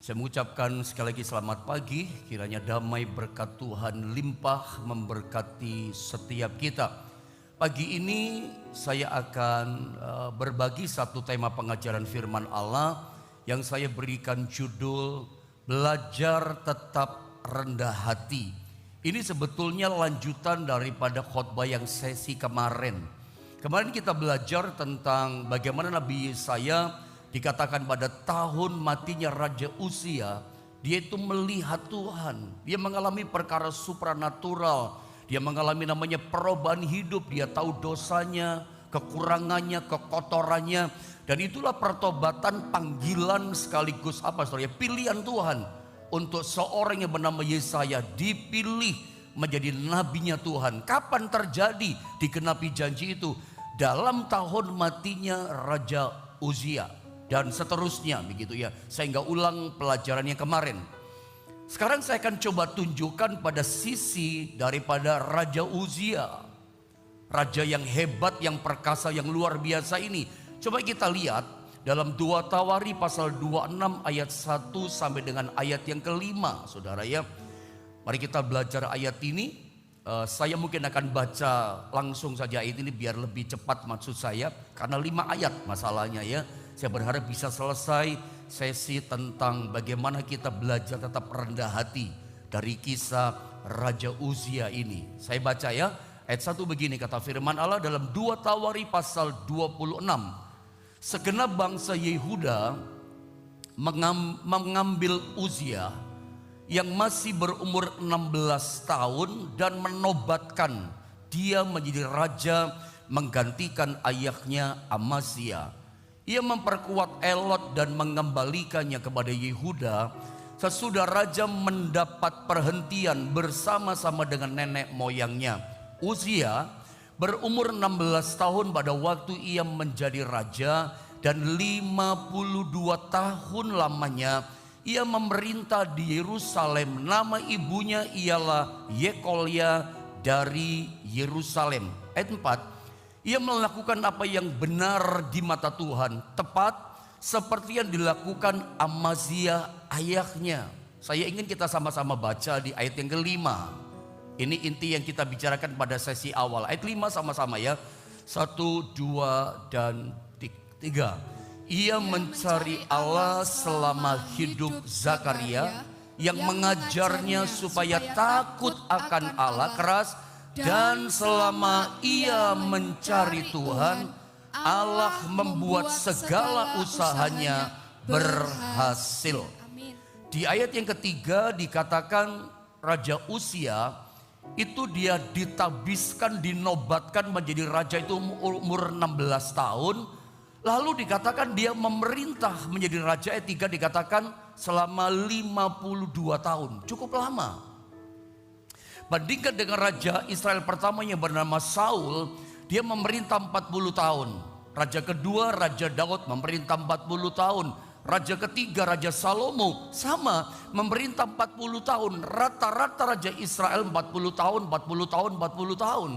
Saya mengucapkan sekali lagi selamat pagi. Kiranya damai berkat Tuhan limpah memberkati setiap kita. Pagi ini saya akan berbagi satu tema pengajaran firman Allah yang saya berikan judul Belajar Tetap Rendah Hati. Ini sebetulnya lanjutan daripada khotbah yang sesi kemarin. Kemarin kita belajar tentang bagaimana Nabi Yesaya dikatakan pada tahun matinya Raja Uzia, dia itu melihat Tuhan. Dia mengalami perkara supranatural. Dia mengalami namanya perubahan hidup. Dia tahu dosanya, kekurangannya, kekotorannya. Dan itulah pertobatan, panggilan sekaligus apa saudara? Pilihan Tuhan untuk seorang yang bernama Yesaya dipilih menjadi nabinya Tuhan. Kapan terjadi dikenapi janji itu? Dalam tahun matinya Raja Uzia dan seterusnya begitu ya. Saya nggak ulang pelajarannya kemarin. Sekarang saya akan coba tunjukkan pada sisi daripada Raja Uzia, raja yang hebat, yang perkasa, yang luar biasa ini. Coba kita lihat dalam 2 Tawari pasal 26 ayat 1 sampai dengan ayat yang kelima, saudara ya. Mari kita belajar ayat ini. Saya mungkin akan baca langsung saja ayat ini biar lebih cepat maksud saya, karena 5 ayat masalahnya ya. Saya berharap bisa selesai sesi tentang bagaimana kita belajar tetap rendah hati dari kisah Raja Uzia ini. Saya baca ya, ayat 1 begini kata firman Allah dalam 2 Tawari pasal 26. Segenap bangsa Yehuda mengambil Uzia yang masih berumur 16 tahun dan menobatkan dia menjadi raja menggantikan ayahnya Amazia. Ia memperkuat Elot dan mengembalikannya kepada Yehuda sesudah raja mendapat perhentian bersama-sama dengan nenek moyangnya. Uzia berumur 16 tahun pada waktu ia menjadi raja, dan 52 tahun lamanya ia memerintah di Yerusalem. Nama ibunya ialah Yekolya dari Yerusalem. Ayat 4. Ia melakukan apa yang benar di mata Tuhan, tepat seperti yang dilakukan Amazia ayahnya. Saya ingin kita sama-sama baca di ayat yang kelima. Ini inti yang kita bicarakan pada sesi awal. Ayat 5 sama-sama ya. 1, 2, dan 3. Ia mencari Allah selama hidup Zakaria, yang mengajarnya supaya takut akan Allah keras. Dan selama ia mencari Tuhan, Allah membuat segala usahanya berhasil. Di ayat yang ketiga dikatakan Raja Uzia itu dia ditabiskan, dinobatkan menjadi raja itu umur 16 tahun. Lalu dikatakan dia memerintah menjadi raja. Ayat 3 dikatakan selama 52 tahun. Cukup lama. Bandingkan dengan raja Israel pertama yang bernama Saul, dia memerintah 40 tahun. Raja kedua, Raja Daud, memerintah 40 tahun. Raja ketiga, Raja Salomo, sama, memerintah 40 tahun. Rata-rata raja Israel 40 tahun, 40 tahun, 40 tahun.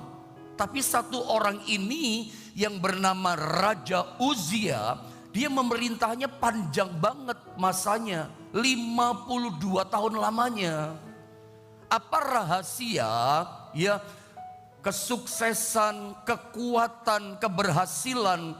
Tapi satu orang ini yang bernama Raja Uzia, dia memerintahnya panjang banget masanya, 52 tahun lamanya. Apa rahasia ya kesuksesan, kekuatan, keberhasilan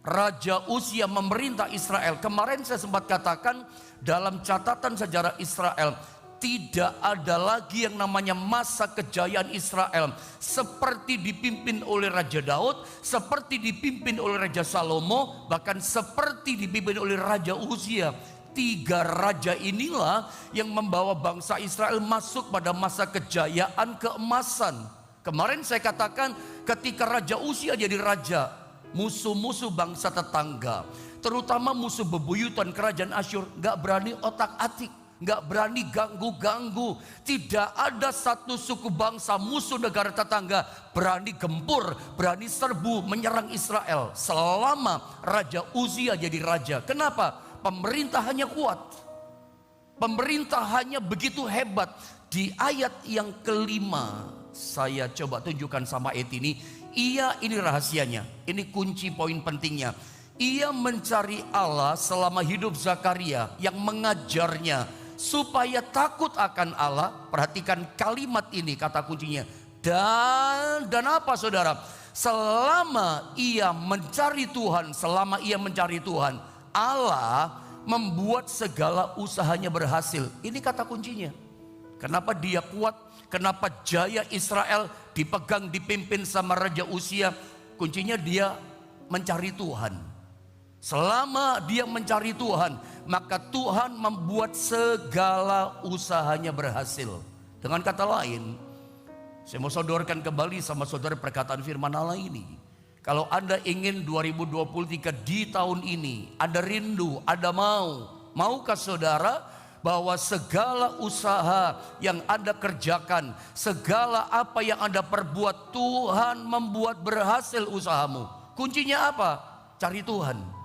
Raja Uzia memerintah Israel? Kemarin saya sempat katakan dalam catatan sejarah Israel tidak ada lagi yang namanya masa kejayaan Israel seperti dipimpin oleh Raja Daud, seperti dipimpin oleh Raja Salomo, bahkan seperti dipimpin oleh Raja Uzia. 3 raja inilah yang membawa bangsa Israel masuk pada masa kejayaan, keemasan. Kemarin saya katakan ketika Raja Uzia jadi raja, musuh-musuh bangsa tetangga, terutama musuh bebuyutan kerajaan Asyur, gak berani otak-atik, gak berani ganggu-ganggu. Tidak ada satu suku bangsa musuh negara tetangga berani gempur, berani serbu menyerang Israel selama Raja Uzia jadi raja. Kenapa? Pemerintahannya kuat, pemerintahannya begitu hebat. Di ayat yang kelima, saya coba tunjukkan sama ayat ini. Ini rahasianya, ini kunci poin pentingnya. Ia mencari Allah selama hidup Zakaria yang mengajarnya supaya takut akan Allah. Perhatikan kalimat ini, kata kuncinya. Dan apa saudara? Selama ia mencari Tuhan, Allah membuat segala usahanya berhasil. Ini kata kuncinya. Kenapa dia kuat? Kenapa jaya Israel dipegang, dipimpin sama Raja Uzia? Kuncinya dia mencari Tuhan. Selama dia mencari Tuhan, maka Tuhan membuat segala usahanya berhasil. Dengan kata lain, saya mau sodorkan kembali sama saudara perkataan firman Allah ini. Kalau Anda ingin 2023 di tahun ini, Anda rindu, Anda maukah saudara bahwa segala usaha yang Anda kerjakan, segala apa yang Anda perbuat, Tuhan membuat berhasil usahamu. Kuncinya apa? Cari Tuhan.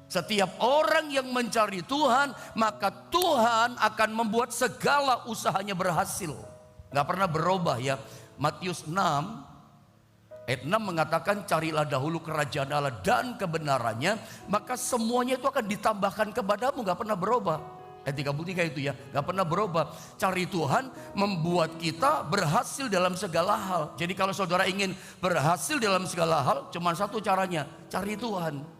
Setiap orang yang mencari Tuhan, maka Tuhan akan membuat segala usahanya berhasil. Gak pernah berubah ya. Matius 6 ayat 6 mengatakan, carilah dahulu kerajaan Allah dan kebenarannya, maka semuanya itu akan ditambahkan kepadamu. Gak pernah berubah. Ayat 33 itu ya, gak pernah berubah. Cari Tuhan membuat kita berhasil dalam segala hal. Jadi kalau saudara ingin berhasil dalam segala hal, cuma satu caranya, cari Tuhan.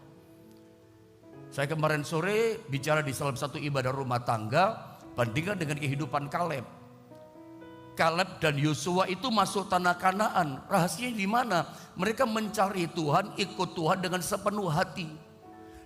Saya kemarin sore bicara di salah satu ibadah rumah tangga, bandingkan dengan kehidupan Kaleb. Kaleb dan Yosua itu masuk tanah Kanaan. Rahasianya di mana? Mereka mencari Tuhan, ikut Tuhan dengan sepenuh hati.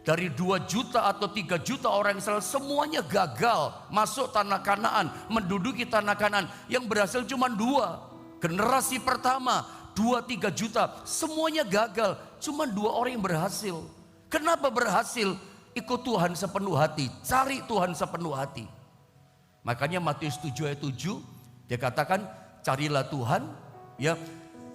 Dari 2 juta atau 3 juta orang Israel, semuanya gagal masuk tanah Kanaan, menduduki tanah Kanaan. Yang berhasil cuma 2. Generasi pertama 2-3 juta, semuanya gagal. Cuma 2 orang yang berhasil. Kenapa berhasil? Ikut Tuhan sepenuh hati, cari Tuhan sepenuh hati. Makanya Matius 7 ayat 7 dia katakan, carilah Tuhan, ya,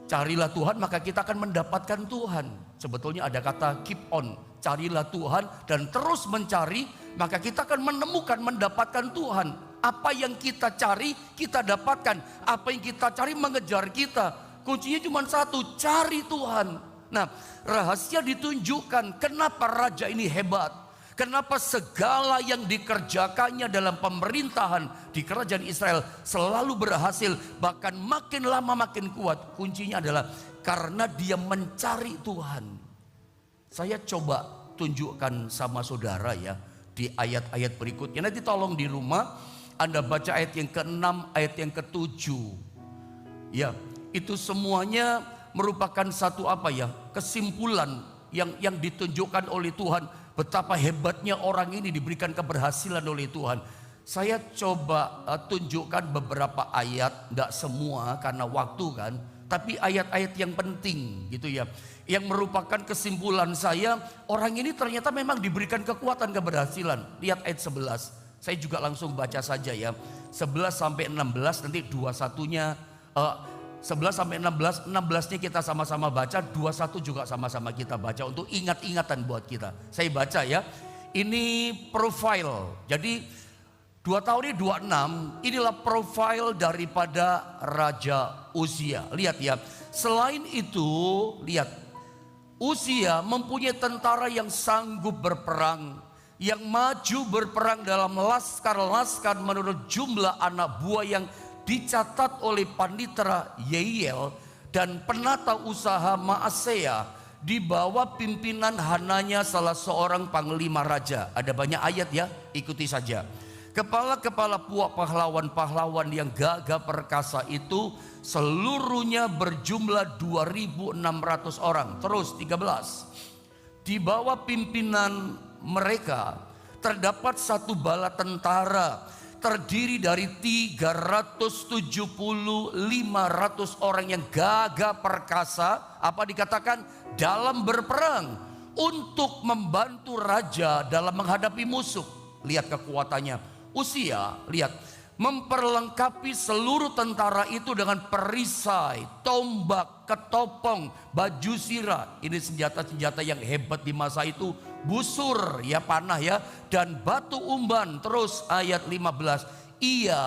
carilah Tuhan maka kita akan mendapatkan Tuhan. Sebetulnya ada kata keep on, carilah Tuhan dan terus mencari, maka kita akan menemukan, mendapatkan Tuhan. Apa yang kita cari, kita dapatkan. Apa yang kita cari mengejar kita. Kuncinya cuma satu, cari Tuhan. Nah, rahasia ditunjukkan kenapa raja ini hebat. Kenapa segala yang dikerjakannya dalam pemerintahan di kerajaan Israel selalu berhasil, bahkan makin lama makin kuat. Kuncinya adalah karena dia mencari Tuhan. Saya coba tunjukkan sama saudara ya di ayat-ayat berikutnya. Nanti tolong di rumah Anda baca ayat yang ke-6, ayat yang ke-7. Ya, itu semuanya merupakan satu apa ya? Kesimpulan yang ditunjukkan oleh Tuhan. Betapa hebatnya orang ini diberikan keberhasilan oleh Tuhan. Saya coba tunjukkan beberapa ayat, tidak semua karena waktu kan, tapi ayat-ayat yang penting gitu ya, yang merupakan kesimpulan saya, orang ini ternyata memang diberikan kekuatan keberhasilan. Lihat ayat 11, saya juga langsung baca saja ya, 11 sampai 16, nanti 21-nya 11 sampai 16, 16-nya kita sama-sama baca, 21 juga sama-sama kita baca untuk ingat-ingatan buat kita. Saya baca ya. Ini profil. Jadi 2 tahun ini 26, inilah profil daripada Raja Uzia. Lihat ya. Selain itu, lihat. Uzia mempunyai tentara yang sanggup berperang, yang maju berperang dalam laskar-laskar menurut jumlah anak buah yang dicatat oleh Panitera Yeiel dan penata usaha Maasea di bawah pimpinan Hananya, salah seorang panglima raja. Ada banyak ayat ya, ikuti saja. Kepala-kepala puak pahlawan-pahlawan yang gagah perkasa itu seluruhnya berjumlah 2.600 orang. Terus 13. Di bawah pimpinan mereka terdapat satu bala tentara terdiri dari 370-500 orang yang gagah perkasa, apa dikatakan, dalam berperang untuk membantu raja dalam menghadapi musuh. Lihat kekuatannya. Uzia, lihat, memperlengkapi seluruh tentara itu dengan perisai, tombak, ketopong, baju sirah. Ini senjata-senjata yang hebat di masa itu. Busur ya, panah ya, dan batu umban. Terus ayat 15, ia,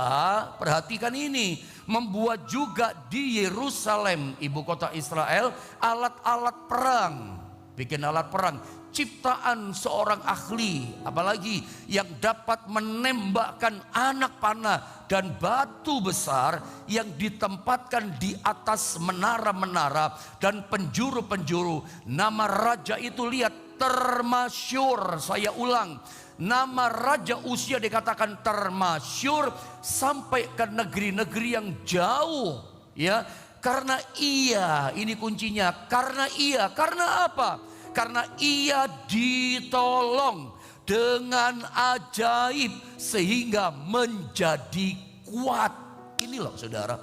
perhatikan ini, membuat juga di Yerusalem, ibu kota Israel, alat-alat perang. bikin alat perang, ciptaan seorang ahli, apalagi yang dapat menembakkan anak panah dan batu besar yang ditempatkan di atas menara-menara dan penjuru-penjuru. Nama raja itu lihat termasyur, saya ulang, nama Raja Uzia dikatakan termasyur sampai ke negeri-negeri yang jauh, ya. Karena ia, ini kuncinya, karena apa? Karena ia ditolong dengan ajaib sehingga menjadi kuat. Ini loh saudara,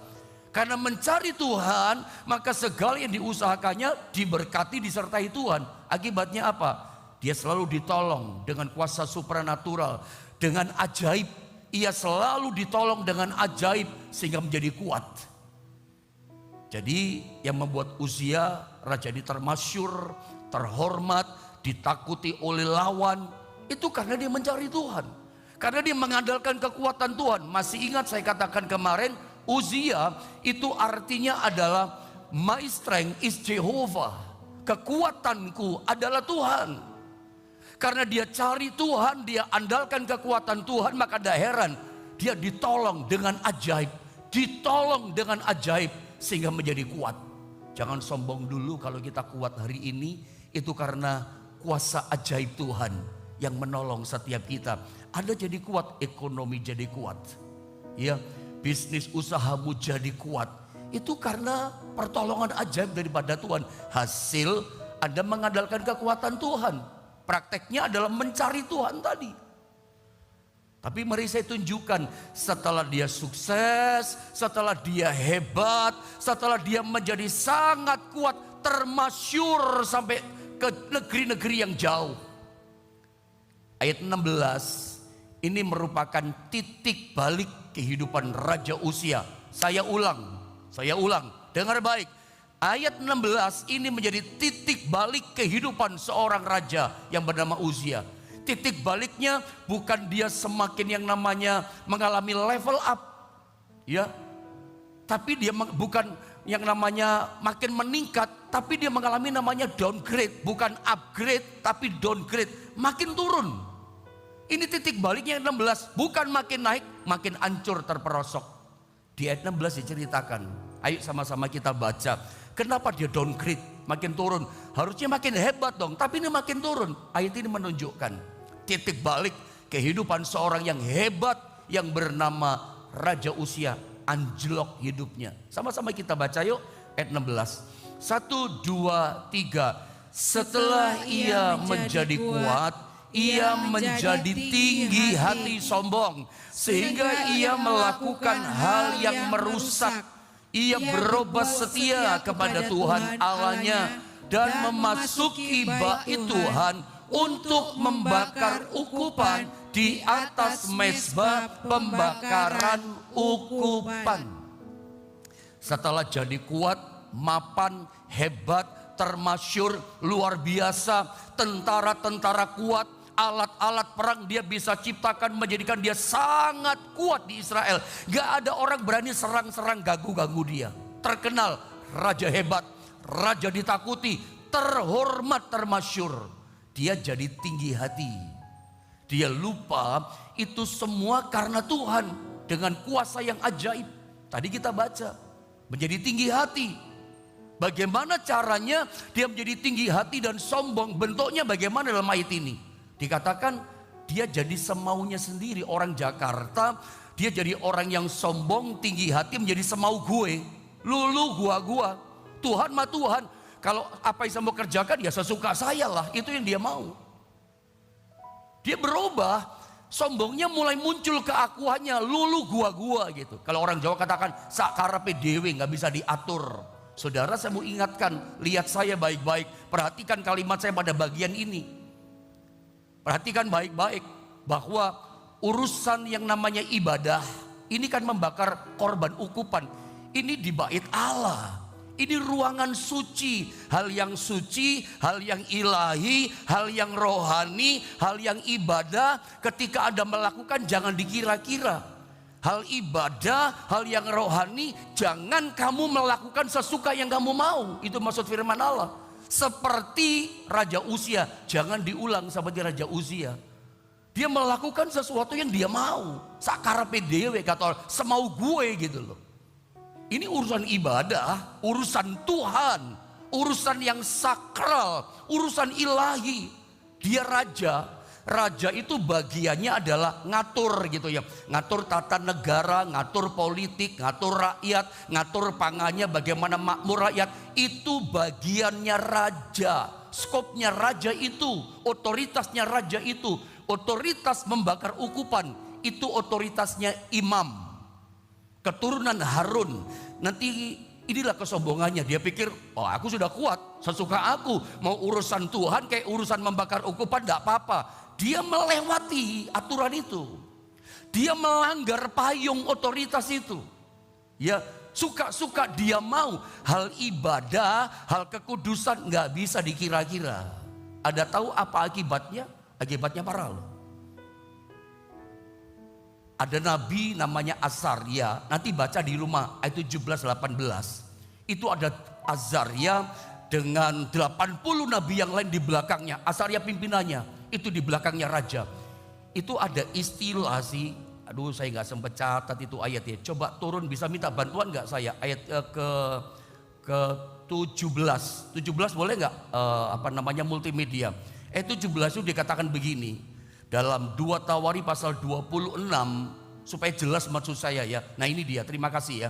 karena mencari Tuhan maka segala yang diusahakannya diberkati, disertai Tuhan. Akibatnya apa? Dia selalu ditolong dengan kuasa supranatural, dengan ajaib. Ia selalu ditolong dengan ajaib sehingga menjadi kuat. Jadi yang membuat Uzia raja ini termasyur, terhormat, ditakuti oleh lawan, itu karena dia mencari Tuhan, karena dia mengandalkan kekuatan Tuhan. Masih ingat saya katakan kemarin, Uzia itu artinya adalah my strength is Jehovah, kekuatanku adalah Tuhan. Karena dia cari Tuhan, dia andalkan kekuatan Tuhan, maka tidak heran dia ditolong dengan ajaib, ditolong dengan ajaib sehingga menjadi kuat. Jangan sombong dulu kalau kita kuat hari ini, itu karena kuasa ajaib Tuhan yang menolong setiap kita. Anda jadi kuat, ekonomi jadi kuat, ya, bisnis usahamu jadi kuat, itu karena pertolongan ajaib daripada Tuhan. Hasil Anda mengandalkan kekuatan Tuhan. Prakteknya adalah mencari Tuhan tadi. Tapi mari saya tunjukkan, setelah dia sukses, setelah dia hebat, setelah dia menjadi sangat kuat, termasyur sampai ke negeri-negeri yang jauh. Ayat 16 ini merupakan titik balik kehidupan Raja Uzia. Saya ulang, dengar baik. Ayat 16 ini menjadi titik balik kehidupan seorang raja yang bernama Uzia. Titik baliknya bukan dia semakin yang namanya mengalami level up, ya. Tapi dia bukan yang namanya makin meningkat, tapi dia mengalami namanya downgrade, bukan upgrade tapi downgrade, makin turun. Ini titik baliknya yang 16, bukan makin naik, makin hancur, terperosok. Di ayat 16 diceritakan. Ayo sama-sama kita baca. Kenapa dia downgrade, makin turun? Harusnya makin hebat dong, tapi ini makin turun. Ayat ini menunjukkan titik balik kehidupan seorang yang hebat yang bernama Raja Uzia. Anjlok hidupnya. Sama-sama kita baca yuk ayat 16. 1, 2, 3. Setelah ia menjadi kuat, ia menjadi tinggi hati sombong, sehingga ia melakukan hal yang merusak. Ia berubah setia kepada Tuhan Allahnya dan memasuki bait Tuhan untuk membakar ukupan di atas mezbah pembakaran ukupan. Setelah jadi kuat, mapan, hebat, termasyur, luar biasa, tentara-tentara kuat, alat-alat perang dia bisa ciptakan, menjadikan dia sangat kuat di Israel. Gak ada orang berani serang-serang ganggu-ganggu dia. Terkenal, raja hebat, raja ditakuti, terhormat, termasyur. Dia jadi tinggi hati. Dia lupa itu semua karena Tuhan dengan kuasa yang ajaib. Tadi kita baca, menjadi tinggi hati. Bagaimana caranya dia menjadi tinggi hati dan sombong? Bentuknya bagaimana dalam ayat ini? Dikatakan dia jadi semaunya sendiri. Orang Jakarta, dia jadi orang yang sombong, tinggi hati, menjadi semau gue. Lulu gua. Tuhan mah Tuhan. Kalau apa yang saya mau kerjakan ya sesuka saya lah. Itu yang dia mau. Dia berubah. Sombongnya mulai muncul keakuannya. Lulu gua gitu. Kalau orang Jawa katakan sakarepe dhewe, gak bisa diatur. Saudara, saya mau ingatkan, lihat saya baik-baik. Perhatikan kalimat saya pada bagian ini. Perhatikan baik-baik bahwa urusan yang namanya ibadah ini kan membakar korban ukupan. Ini di bait Allah. Ini ruangan suci, hal yang suci, hal yang ilahi, hal yang rohani, hal yang ibadah. Ketika Anda melakukan jangan dikira-kira. Hal ibadah, hal yang rohani, jangan kamu melakukan sesuka yang kamu mau. Itu maksud firman Allah. Seperti Raja Uzia, jangan diulang seperti Raja Uzia. Dia melakukan sesuatu yang dia mau. Sakarepe dhewe kata semau gue gitu loh. Ini urusan ibadah, urusan Tuhan, urusan yang sakral, urusan ilahi. Dia raja. Raja itu bagiannya adalah ngatur gitu ya. Ngatur tata negara, ngatur politik, ngatur rakyat, ngatur pangannya, bagaimana makmur rakyat. Itu bagiannya raja. Skopnya raja itu, otoritasnya raja itu. Otoritas membakar ukupan, itu otoritasnya imam. Keturunan Harun. Nanti inilah kesombongannya. Dia pikir, oh aku sudah kuat, sesuka aku. Mau urusan Tuhan kayak urusan membakar ukupan gak apa-apa. Dia melewati aturan itu. Dia melanggar payung otoritas itu. Ya suka-suka dia mau. Hal ibadah, hal kekudusan gak bisa dikira-kira. Ada tahu apa akibatnya? Akibatnya parah loh. Ada nabi namanya Azaria, nanti baca di rumah ayat 17-18. Itu ada Azaria dengan 80 nabi yang lain di belakangnya. Azaria pimpinannya, itu di belakangnya raja. Itu ada istilah sih, aduh saya nggak sempat catat itu ayatnya. Coba turun, bisa minta bantuan nggak saya? Ayat ke 17 boleh nggak? Multimedia. 17 itu dikatakan begini. Dalam 2 Tawari pasal 26, supaya jelas maksud saya ya. Nah ini dia, terima kasih ya.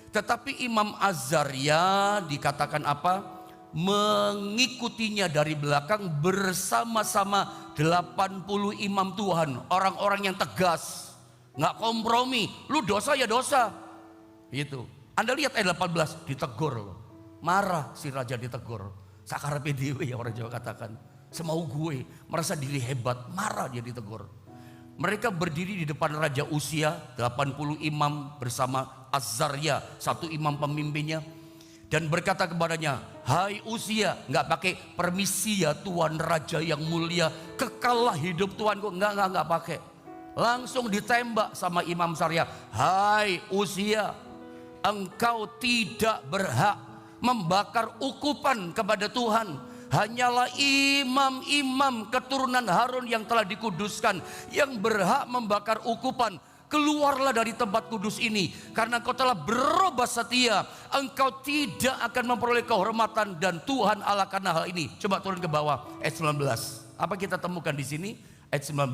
Tetapi Imam Azaria dikatakan apa? Mengikutinya dari belakang bersama-sama 80 imam Tuhan. Orang-orang yang tegas, gak kompromi. Lu dosa ya dosa. Gitu. Anda lihat ayat 18, ditegur loh. Marah si raja ditegur. Sakarepe dhewe ya orang Jawa katakan. Semau gue, merasa diri hebat, marah dia ditegur. Mereka berdiri di depan Raja Uzia, 80 imam bersama Azaria, satu imam pemimpinnya. Dan berkata kepadanya, hai Uzia, gak pakai permisi ya Tuan Raja yang mulia, kekallah hidup Tuanku, enggak pakai. Langsung ditembak sama Imam Azaria, hai Uzia, engkau tidak berhak membakar ukupan kepada Tuhan. Hanyalah imam-imam keturunan Harun yang telah dikuduskan yang berhak membakar ukupan. Keluarlah dari tempat kudus ini, karena engkau telah berubah setia. Engkau tidak akan memperoleh kehormatan dan Tuhan Allah karena hal ini. Coba turun ke bawah ayat 19. Apa kita temukan di sini? Ayat 19.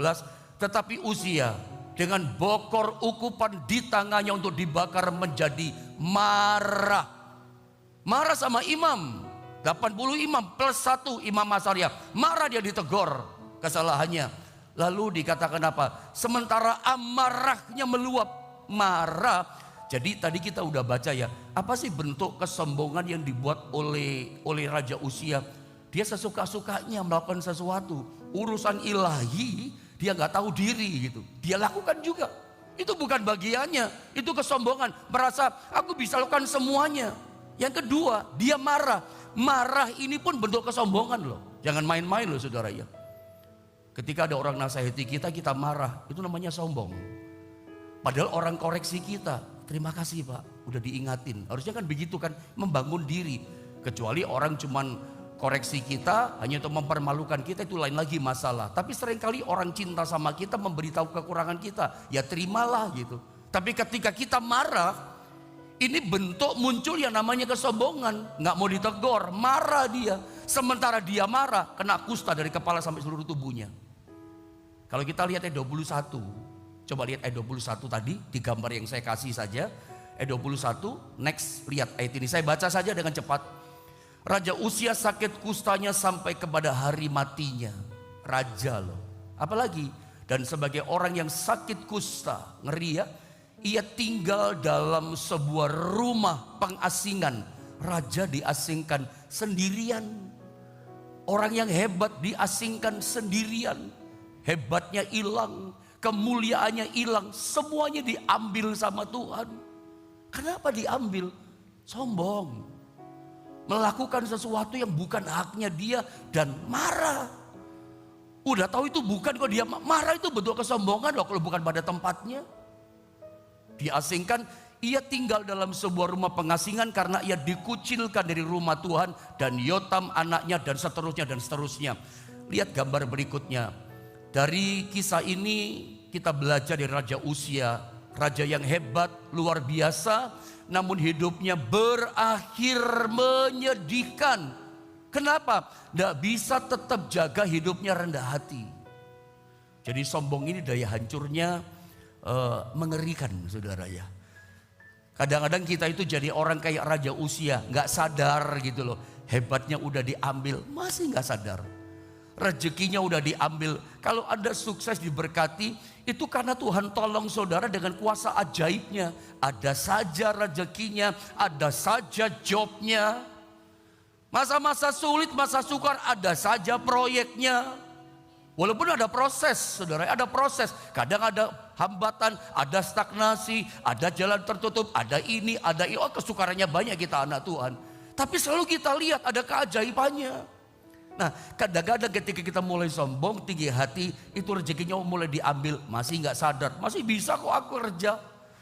Tetapi Uzia dengan bokor ukupan di tangannya untuk dibakar menjadi marah. Marah sama imam. 80 imam plus 1 Imam Azaria. Marah dia ditegur kesalahannya. Lalu dikatakan apa? Sementara amarahnya meluap. Marah. Jadi tadi kita udah baca ya. Apa sih bentuk kesombongan yang dibuat oleh Raja Uzia? Dia sesuka-sukanya melakukan sesuatu. Urusan ilahi dia gak tahu diri gitu. Dia lakukan juga. Itu bukan bagiannya. Itu kesombongan. Merasa aku bisa lakukan semuanya. Yang kedua, dia marah. Marah ini pun bentuk kesombongan loh. Jangan main-main loh saudara ya. Ketika ada orang nasihati kita, kita marah. Itu namanya sombong. Padahal orang koreksi kita. Terima kasih Pak, udah diingatin. Harusnya kan begitu kan, membangun diri. Kecuali orang cuman koreksi kita hanya untuk mempermalukan kita, itu lain lagi masalah. Tapi seringkali orang cinta sama kita memberitahu kekurangan kita. Ya terimalah gitu. Tapi ketika kita marah, ini bentuk muncul yang namanya kesombongan. Nggak mau ditegur, marah dia. Sementara dia marah, kena kusta dari kepala sampai seluruh tubuhnya. Kalau kita lihat ayat 21, coba lihat ayat 21 tadi, di gambar yang saya kasih saja. Ayat 21, next, lihat ayat ini. Saya baca saja dengan cepat. Raja Uzia sakit kustanya sampai kepada hari matinya. Raja loh. Apalagi, dan sebagai orang yang sakit kusta, ngeri ya. Ia tinggal dalam sebuah rumah pengasingan. Raja diasingkan sendirian. Orang yang hebat diasingkan sendirian. Hebatnya hilang, kemuliaannya hilang, semuanya diambil sama Tuhan. Kenapa diambil? Sombong. Melakukan sesuatu yang bukan haknya dia dan marah. Udah tahu itu bukan, kok dia marah, itu bentuk kesombongan loh kalau bukan pada tempatnya. Diasingkan, Ia tinggal dalam sebuah rumah pengasingan karena ia dikucilkan dari rumah Tuhan, dan Yotam anaknya, dan seterusnya dan seterusnya. Lihat gambar berikutnya. Dari kisah ini kita belajar dari Raja Uzia, raja yang hebat, luar biasa, namun hidupnya berakhir menyedihkan. Kenapa? Tidak bisa tetap jaga hidupnya rendah hati. Jadi sombong ini daya hancurnya mengerikan, saudara ya. Kadang-kadang kita itu jadi orang kayak Raja Uzia, nggak sadar gitu loh. Hebatnya udah diambil, masih nggak sadar. Rezekinya udah diambil. Kalau Anda sukses diberkati, itu karena Tuhan tolong saudara dengan kuasa ajaibnya. Ada saja rezekinya, ada saja jobnya. Masa-masa sulit, masa sukar, ada saja proyeknya. Walaupun ada proses, saudara, ada proses. Kadang ada hambatan, ada stagnasi, ada jalan tertutup, ada ini, ada ini. Oh, kesukarannya banyak kita anak Tuhan. Tapi selalu kita lihat ada keajaibannya. Nah, kadang-kadang ketika kita mulai sombong, tinggi hati, itu rezekinya mulai diambil. Masih nggak sadar, masih bisa kok aku kerja.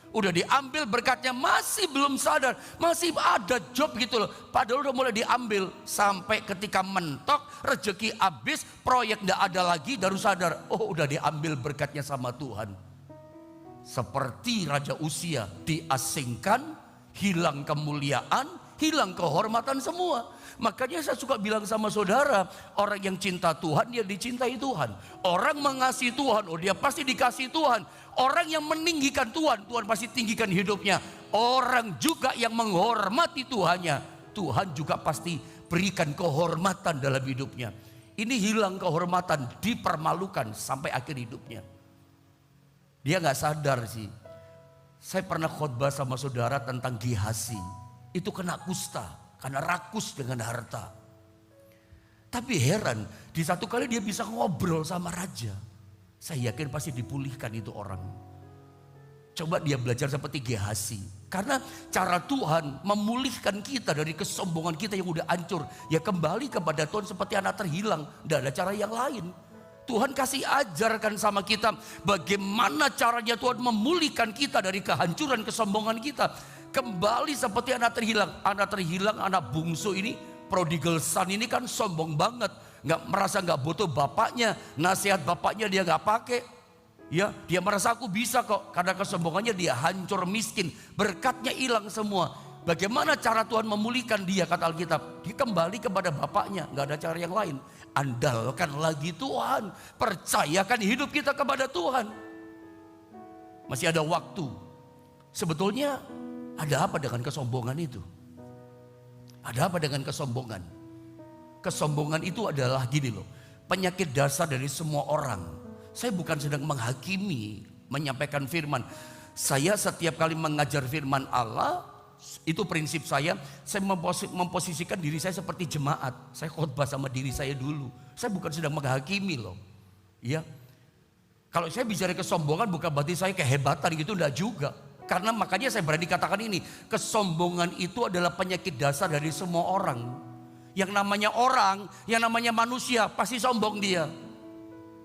Udah diambil berkatnya, masih belum sadar, masih ada job gitu loh. Padahal udah mulai diambil. Sampai ketika mentok, rezeki habis, proyek gak ada lagi, baru sadar, oh udah diambil berkatnya sama Tuhan. Seperti Raja Uzia, diasingkan, hilang kemuliaan, hilang kehormatan semua. Makanya saya suka bilang sama saudara, orang yang cinta Tuhan, dia dicintai Tuhan. Orang mengasihi Tuhan, oh dia pasti dikasihi Tuhan. Orang yang meninggikan Tuhan, Tuhan pasti tinggikan hidupnya. Orang juga yang menghormati Tuhannya, Tuhan juga pasti berikan kehormatan dalam hidupnya. Ini hilang kehormatan, dipermalukan sampai akhir hidupnya. Dia gak sadar sih. Saya pernah khotbah sama saudara tentang Gehazi. Itu kena kusta karena rakus dengan harta. Tapi heran, di satu kali dia bisa ngobrol sama raja. Saya yakin pasti dipulihkan itu orang. Coba dia belajar seperti Gehazi. Karena cara Tuhan memulihkan kita dari kesombongan kita yang udah hancur. Ya kembali kepada Tuhan seperti anak terhilang. Tidak ada cara yang lain. Tuhan kasih ajarkan sama kita bagaimana caranya Tuhan memulihkan kita dari kehancuran kesombongan kita. Kembali seperti anak terhilang. Anak terhilang, anak bungsu ini, prodigal son ini kan sombong banget. Merasa nggak butuh bapaknya, nasihat bapaknya dia nggak pakai. Ya, dia merasa aku bisa kok. Karena kesombongannya dia hancur miskin, berkatnya hilang semua. Bagaimana cara Tuhan memulihkan dia, kata Alkitab? Dia kembali kepada bapaknya, nggak ada cara yang lain. Andalkan lagi Tuhan, percayakan hidup kita kepada Tuhan. Masih ada waktu. Sebetulnya ada apa dengan kesombongan itu? Ada apa dengan kesombongan? Kesombongan itu adalah gini loh, penyakit dasar dari semua orang. Saya bukan sedang menghakimi, menyampaikan firman. Saya setiap kali mengajar firman Allah, itu prinsip saya memposisikan diri saya seperti jemaat. Saya khotbah sama diri saya dulu. Saya bukan sedang menghakimi loh. Ya. Kalau saya bicara kesombongan bukan berarti saya kehebatan gitu, enggak juga. Karena makanya saya berani katakan ini, kesombongan itu adalah penyakit dasar dari semua orang. Yang namanya orang, yang namanya manusia pasti sombong dia.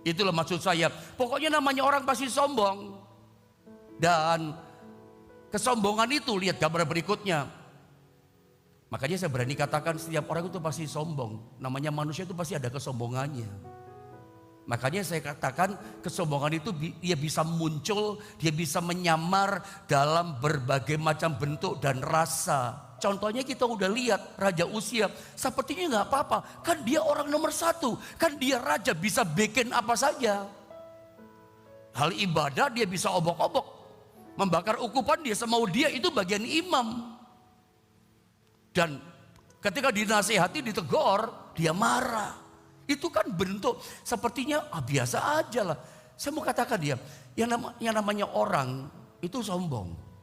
Itulah maksud saya. Pokoknya namanya orang pasti sombong. Dan kesombongan itu, lihat gambar berikutnya. Makanya saya berani katakan setiap orang itu pasti sombong. Namanya manusia itu pasti ada kesombongannya. Makanya saya katakan kesombongan itu dia bisa muncul, dia bisa menyamar dalam berbagai macam bentuk dan rasa. Contohnya kita udah lihat Raja Uzia, sepertinya nggak apa-apa. Kan dia orang nomor 1, kan dia raja, bisa bikin apa saja. Hal ibadah dia bisa obok-obok, membakar ukupan dia semau dia, itu bagian imam. Dan ketika dinasihati, ditegur, dia marah. Itu kan bentuk sepertinya biasa aja lah. Saya mau katakan dia, yang namanya orang itu sombong.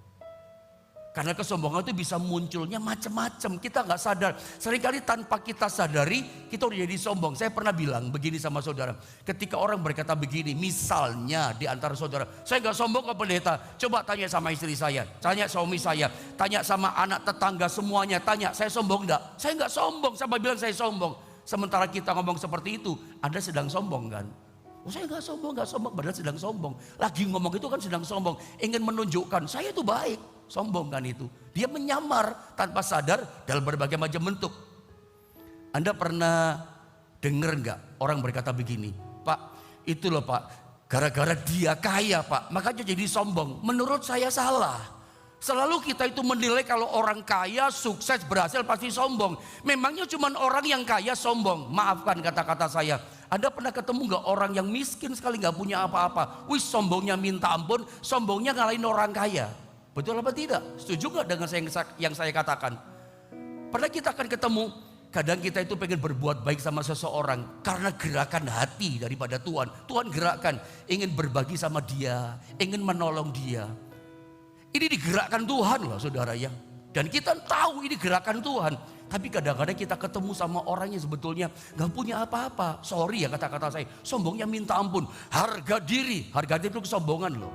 Karena kesombongan itu bisa munculnya macam-macam. Kita nggak sadar. Seringkali tanpa kita sadari, kita udah jadi sombong. Saya pernah bilang begini sama saudara. Ketika orang berkata begini, misalnya di antara saudara, saya nggak sombong ke pendeta. Coba tanya sama istri saya, tanya suami saya, tanya sama anak tetangga semuanya. Tanya, saya sombong enggak? Saya nggak sombong. Sama bilang saya sombong. Sementara kita ngomong seperti itu, Anda sedang sombong kan? Oh, saya nggak sombong, padahal sedang sombong. Lagi ngomong itu kan sedang sombong, ingin menunjukkan saya itu baik. Sombong kan itu. Dia menyamar tanpa sadar dalam berbagai macam bentuk. Anda pernah dengar nggak orang berkata begini, Pak, itu loh Pak, gara-gara dia kaya Pak, makanya jadi sombong. Menurut saya salah. Selalu kita itu menilai kalau orang kaya, sukses, berhasil pasti sombong. Memangnya cuma orang yang kaya sombong? Maafkan kata-kata saya. Anda pernah ketemu nggak orang yang miskin sekali nggak punya apa-apa? Wih, sombongnya minta ampun, sombongnya ngalahin orang kaya. Betul apa tidak? Setuju nggak dengan yang saya katakan? Pernah kita akan ketemu, kadang kita itu pengen berbuat baik sama seseorang karena gerakan hati daripada Tuhan. Tuhan gerakkan, ingin berbagi sama dia, ingin menolong dia. Ini digerakkan Tuhan loh saudara ya. Dan kita tahu ini gerakan Tuhan. Tapi kadang-kadang kita ketemu sama orang yang sebetulnya gak punya apa-apa. Sorry ya kata-kata saya, sombongnya minta ampun. Harga diri itu kesombongan loh.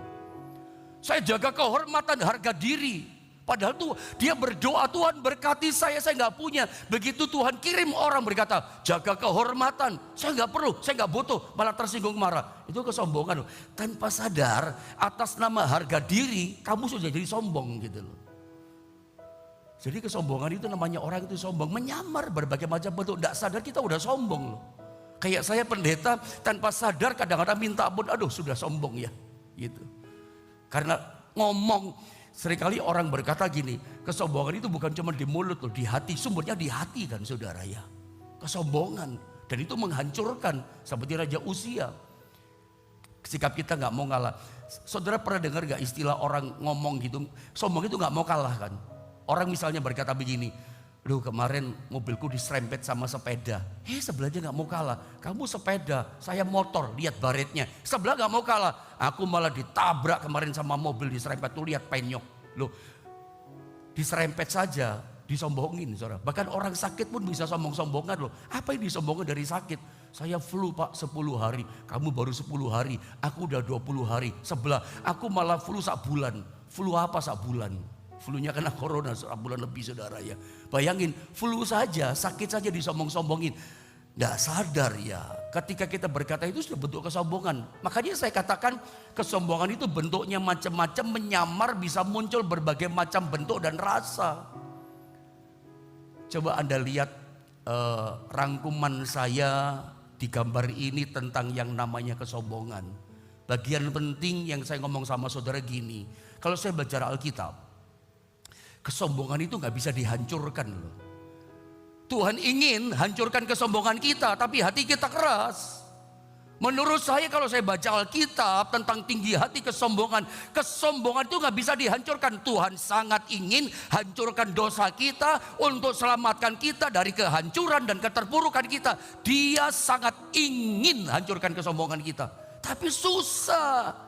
Saya jaga kehormatan, harga diri. Padahal tuh dia berdoa, Tuhan berkati saya gak punya. Begitu Tuhan kirim orang berkata, jaga kehormatan, saya gak perlu, saya gak butuh, malah tersinggung marah. Itu kesombongan loh. Tanpa sadar atas nama harga diri, kamu sudah jadi sombong gitu loh. Jadi kesombongan itu namanya orang itu sombong, menyamar berbagai macam bentuk. Gak sadar kita udah sombong loh. Kayak saya pendeta tanpa sadar kadang-kadang minta ampun, aduh sudah sombong ya gitu. Karena ngomong. Seringkali orang berkata gini, kesombongan itu bukan cuma di mulut loh, di hati. Sumbernya di hati kan saudara ya. Kesombongan. Dan itu menghancurkan seperti Raja Uzia. Sikap kita gak mau kalah. Saudara pernah dengar gak istilah orang ngomong gitu, sombong itu gak mau kalah kan. Orang misalnya berkata begini, aduh kemarin mobilku diserempet sama sepeda. Sebelahnya gak mau kalah. Kamu sepeda, saya motor, lihat baretnya. Sebelah gak mau kalah. Aku malah ditabrak kemarin sama mobil diserempet. Tuh lihat penyok. Loh, diserempet saja, disombongin saudara. Bahkan orang sakit pun bisa sombong-sombongan loh. Apa yang disombongkan dari sakit? Saya flu Pak 10 hari, kamu baru 10 hari, aku udah 20 hari. Sebelah, aku malah flu sak bulan. Flu apa sak bulan? Flunya kena corona sebulan lebih saudara ya. Bayangin flu saja, sakit saja disombong-sombongin. Nggak sadar ya, ketika kita berkata itu sudah bentuk kesombongan. Makanya saya katakan kesombongan itu bentuknya macam-macam, menyamar, bisa muncul berbagai macam bentuk dan rasa. Coba Anda lihat rangkuman saya di gambar ini tentang yang namanya kesombongan. Bagian penting yang saya ngomong sama saudara gini, kalau saya belajar Alkitab, kesombongan itu gak bisa dihancurkan loh. Tuhan ingin hancurkan kesombongan kita, tapi hati kita keras. Menurut saya kalau saya baca Alkitab tentang tinggi hati kesombongan itu gak bisa dihancurkan. Tuhan sangat ingin hancurkan dosa kita untuk selamatkan kita dari kehancuran dan keterpurukan kita. Dia sangat ingin hancurkan kesombongan kita. Tapi susah.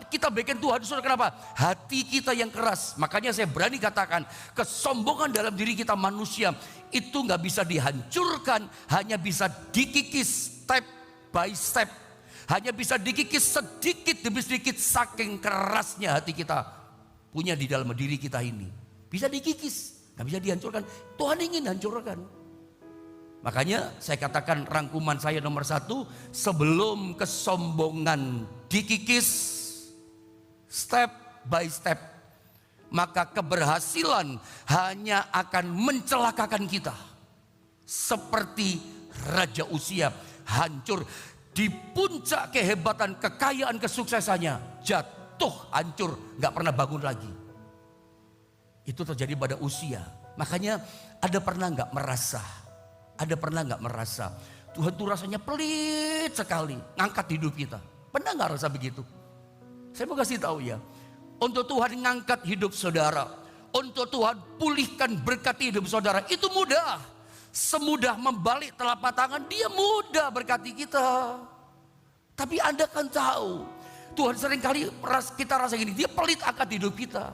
Kita bikin Tuhan susah. Kenapa? Hati kita yang keras. Makanya saya berani katakan, kesombongan dalam diri kita manusia itu gak bisa dihancurkan, hanya bisa dikikis step by step. Hanya bisa dikikis sedikit demi sedikit, saking kerasnya hati kita punya di dalam diri kita ini. Bisa dikikis, gak bisa dihancurkan. Tuhan ingin hancurkan. Makanya saya katakan rangkuman saya nomor 1, sebelum kesombongan dikikis step by step, maka keberhasilan hanya akan mencelakakan kita. Seperti Raja Uzia hancur di puncak kehebatan, kekayaan, kesuksesannya, jatuh hancur, gak pernah bangun lagi. Itu terjadi pada Uzia. Makanya ada pernah gak merasa Tuhan tuh rasanya pelit sekali ngangkat hidup kita? Pernah gak rasa begitu? Saya mau kasih tahu ya, untuk Tuhan ngangkat hidup saudara, untuk Tuhan pulihkan berkati hidup saudara, itu mudah. Semudah membalik telapak tangan, dia mudah berkati kita. Tapi Anda kan tahu, Tuhan seringkali kita rasa gini, dia pelit angkat hidup kita.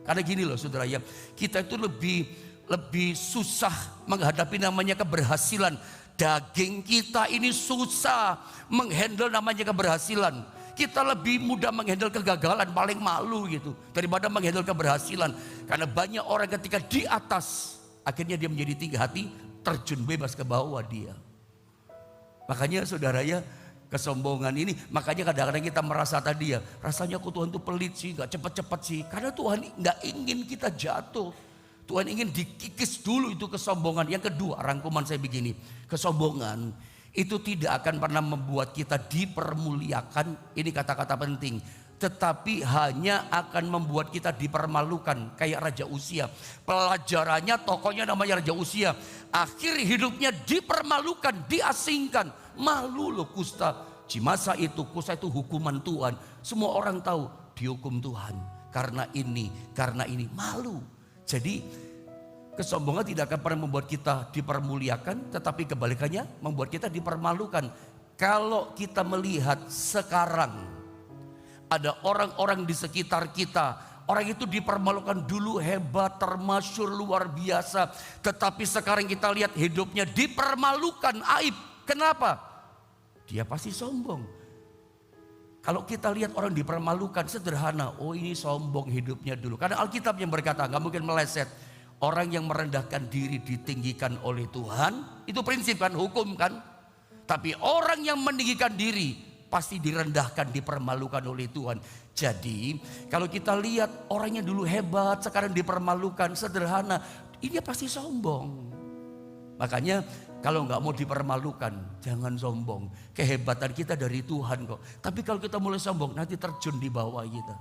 Karena gini loh saudara ya, kita itu lebih susah menghadapi namanya keberhasilan. Daging kita ini susah menghandle namanya keberhasilan. Kita lebih mudah menghandle kegagalan, paling malu gitu, daripada menghandle keberhasilan. Karena banyak orang ketika di atas, akhirnya dia menjadi tinggi hati, terjun bebas ke bawah dia. Makanya saudara ya, Kesombongan ini, makanya kadang-kadang kita merasa tadi ya, rasanya kok Tuhan tuh pelit sih, gak cepet-cepet sih. Karena Tuhan gak ingin kita jatuh. Tuhan ingin dikikis dulu itu kesombongan. Yang kedua, rangkuman saya begini, kesombongan itu tidak akan pernah membuat kita dipermuliakan. Ini kata-kata penting. Tetapi hanya akan membuat kita dipermalukan. Kayak Raja Uzia. Pelajarannya tokohnya namanya Raja Uzia. Akhir hidupnya dipermalukan, diasingkan. Malu loh kusta. Di masa itu kusta itu hukuman Tuhan. Semua orang tahu dihukum Tuhan. Karena ini malu. Jadi kesombongan tidak akan pernah membuat kita dipermuliakan. Tetapi kebalikannya membuat kita dipermalukan. Kalau kita melihat sekarang ada orang-orang di sekitar kita, orang itu dipermalukan dulu hebat, termasyur, luar biasa. Tetapi sekarang kita lihat hidupnya dipermalukan, aib. Kenapa? Dia pasti sombong. Kalau kita lihat orang dipermalukan sederhana, oh ini sombong hidupnya dulu. Karena Alkitab yang berkata, gak mungkin meleset. Orang yang merendahkan diri ditinggikan oleh Tuhan, itu prinsip kan, hukum kan. Tapi orang yang meninggikan diri pasti direndahkan, dipermalukan oleh Tuhan. Jadi kalau kita lihat orangnya dulu hebat, sekarang dipermalukan, sederhana, ini pasti sombong. Makanya kalau nggak mau dipermalukan, jangan sombong. Kehebatan kita dari Tuhan kok. Tapi kalau kita mulai sombong, nanti terjun di bawah kita.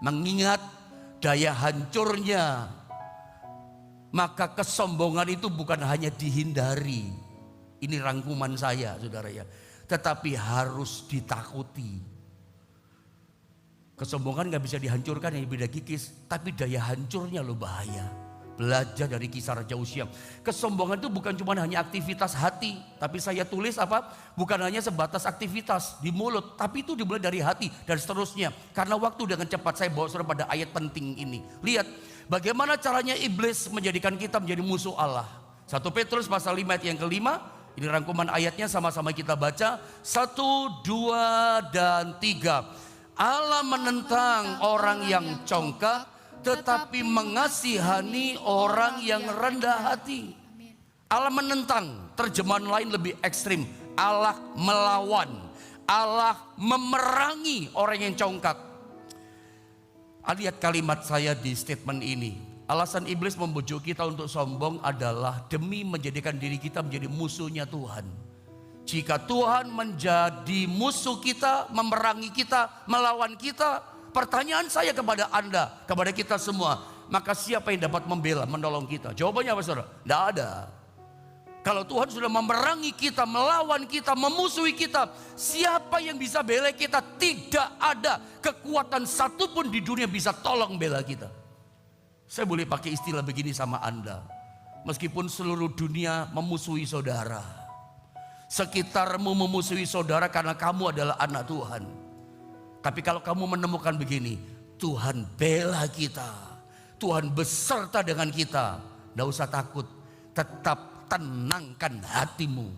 Mengingat daya hancurnya, maka kesombongan itu bukan hanya dihindari. Ini rangkuman saya, saudara ya. Tetapi harus ditakuti. Kesombongan gak bisa dihancurkan, yang beda kikis. Tapi daya hancurnya loh bahaya. Belajar dari kisah Raja Uzia. Kesombongan itu bukan cuma hanya aktivitas hati. Tapi saya tulis apa? Bukan hanya sebatas aktivitas di mulut. Tapi itu dimulai dari hati dan seterusnya. Karena waktu dengan cepat saya bawa saudara pada ayat penting ini. Lihat bagaimana caranya iblis menjadikan kita menjadi musuh Allah. 1 Petrus pasal 5 ayat yang kelima. Ini rangkuman ayatnya, sama-sama kita baca. 1, 2, dan 3. Allah menentang orang yang congkak, tetapi mengasihani orang yang rendah hati. Allah menentang, terjemahan lain lebih ekstrim. Allah melawan, Allah memerangi orang yang congkak. Lihat kalimat saya di statement ini. Alasan iblis membujuk kita untuk sombong adalah demi menjadikan diri kita menjadi musuhnya Tuhan. Jika Tuhan menjadi musuh kita, memerangi kita, melawan kita, pertanyaan saya kepada Anda, kepada kita semua, maka siapa yang dapat membela, menolong kita? Jawabannya apa saudara? Tidak ada. Kalau Tuhan sudah memerangi kita, melawan kita, memusuhi kita, siapa yang bisa bela kita? Tidak ada kekuatan satupun di dunia bisa tolong bela kita. Saya boleh pakai istilah begini sama Anda. Meskipun seluruh dunia memusuhi saudara, sekitarmu memusuhi saudara karena kamu adalah anak Tuhan. Tapi kalau kamu menemukan begini, Tuhan bela kita, Tuhan beserta dengan kita, tidak usah takut, tetap tenangkan hatimu.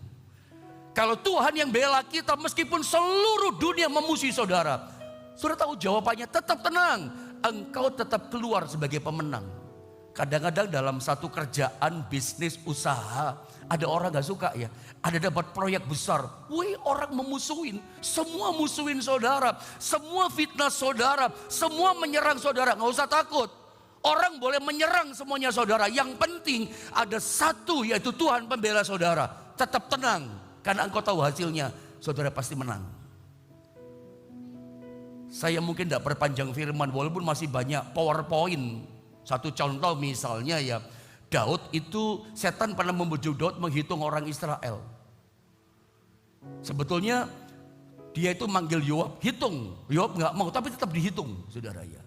Kalau Tuhan yang bela kita meskipun seluruh dunia memusuhi saudara, sudah tahu jawabannya, tetap tenang. Engkau tetap keluar sebagai pemenang. Kadang-kadang dalam satu kerjaan, bisnis, usaha, ada orang gak suka ya, ada dapat proyek besar, wih orang memusuhin, semua musuhin saudara, semua fitnah saudara, semua menyerang saudara. Gak usah takut, orang boleh menyerang semuanya saudara. Yang penting ada satu, yaitu Tuhan pembela saudara. Tetap tenang, karena engkau tahu hasilnya, saudara pasti menang. Saya mungkin tidak perpanjang firman, walaupun masih banyak PowerPoint. Satu contoh misalnya ya, Daud itu, setan pernah membujuk Daud menghitung orang Israel. Sebetulnya dia itu manggil Yoab, hitung. Yoab nggak mau, tapi tetap dihitung, saudara ya.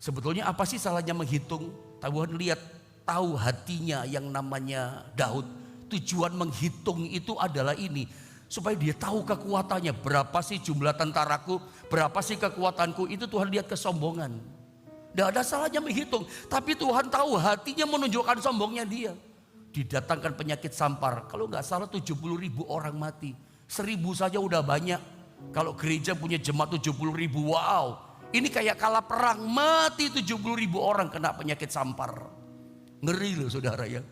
Sebetulnya apa sih salahnya menghitung? Tuhan lihat, tahu hatinya yang namanya Daud. Tujuan menghitung itu adalah ini, supaya dia tahu kekuatannya. Berapa sih jumlah tentaraku, berapa sih kekuatanku. Itu Tuhan lihat kesombongan. Tidak ada salahnya menghitung, tapi Tuhan tahu hatinya menunjukkan sombongnya dia. Didatangkan penyakit sampar, kalau nggak salah 70.000 orang mati. 1.000 saja udah banyak. Kalau gereja punya jemaat 70.000, wow. Ini kayak kalah perang, mati 70.000 orang kena penyakit sampar. Ngeri loh saudara ya.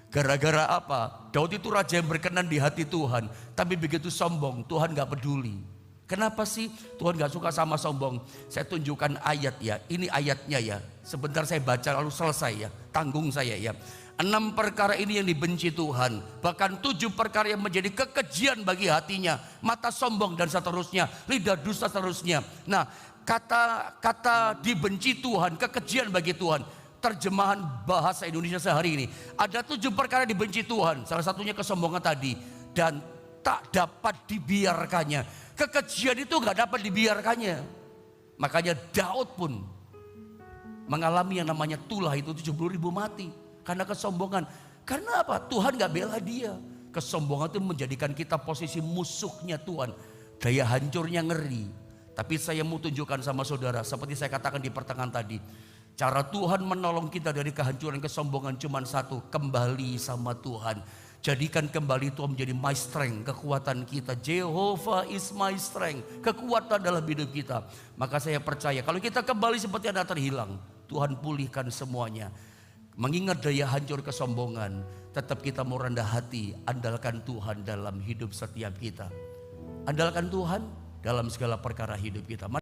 Gara-gara apa? Daud itu raja yang berkenan di hati Tuhan, tapi begitu sombong Tuhan gak peduli. Kenapa sih Tuhan gak suka sama sombong? Saya tunjukkan ayat ya, ini ayatnya ya. Sebentar saya baca lalu selesai ya, tanggung saya ya. 6 perkara ini yang dibenci Tuhan, bahkan 7 perkara yang menjadi kekejian bagi hatinya, mata sombong dan seterusnya, lidah dusta seterusnya. Nah, kata dibenci Tuhan, kekejian bagi Tuhan, terjemahan bahasa Indonesia sehari ini, ada 7 perkara dibenci Tuhan. Salah satunya kesombongan tadi, dan tak dapat dibiarkannya. Kekejian itu gak dapat dibiarkannya. Makanya Daud pun mengalami yang namanya tulah itu, 70.000 mati karena kesombongan. Karena apa? Tuhan gak bela dia. Kesombongan itu menjadikan kita posisi musuhnya Tuhan. Daya hancurnya ngeri. Tapi saya mau tunjukkan sama saudara, seperti saya katakan di pertengahan tadi, cara Tuhan menolong kita dari kehancuran kesombongan cuma satu, kembali sama Tuhan. Jadikan kembali Tuhan menjadi my strength, kekuatan kita. Jehovah is my strength, kekuatan dalam hidup kita. Maka saya percaya kalau kita kembali seperti anak terhilang, Tuhan pulihkan semuanya. Mengingat daya hancur kesombongan, tetap kita mau rendah hati, andalkan Tuhan dalam hidup setiap kita. Andalkan Tuhan dalam segala perkara hidup kita.